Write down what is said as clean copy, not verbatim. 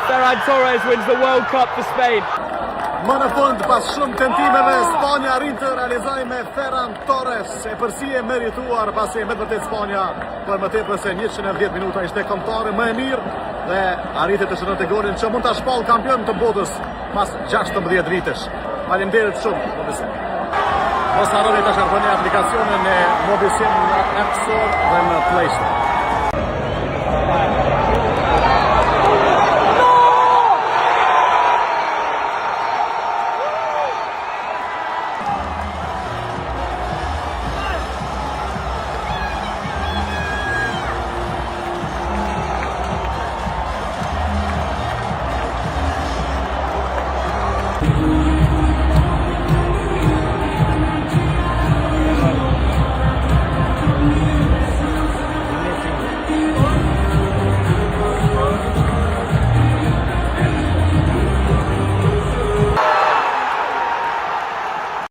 Ferran Torres wins the World Cup for Spain. Më në fund, pas shumë tentimeve, Spanja arrin të realizojë me Ferran Torres, e përsi e merituar, pasi me të vërtet Spanja për më tepër se 110 minuta ishte kombëtare më e mirë dhe arriti të shënonte golin që mund ta shpall kampion të botës pas 16 vitesh. Faleminderit shumë, Mobisim. Mos harroni ta shkarkoni aplikacionin e Mobisim në App Store dhe në Play Store. Thank you.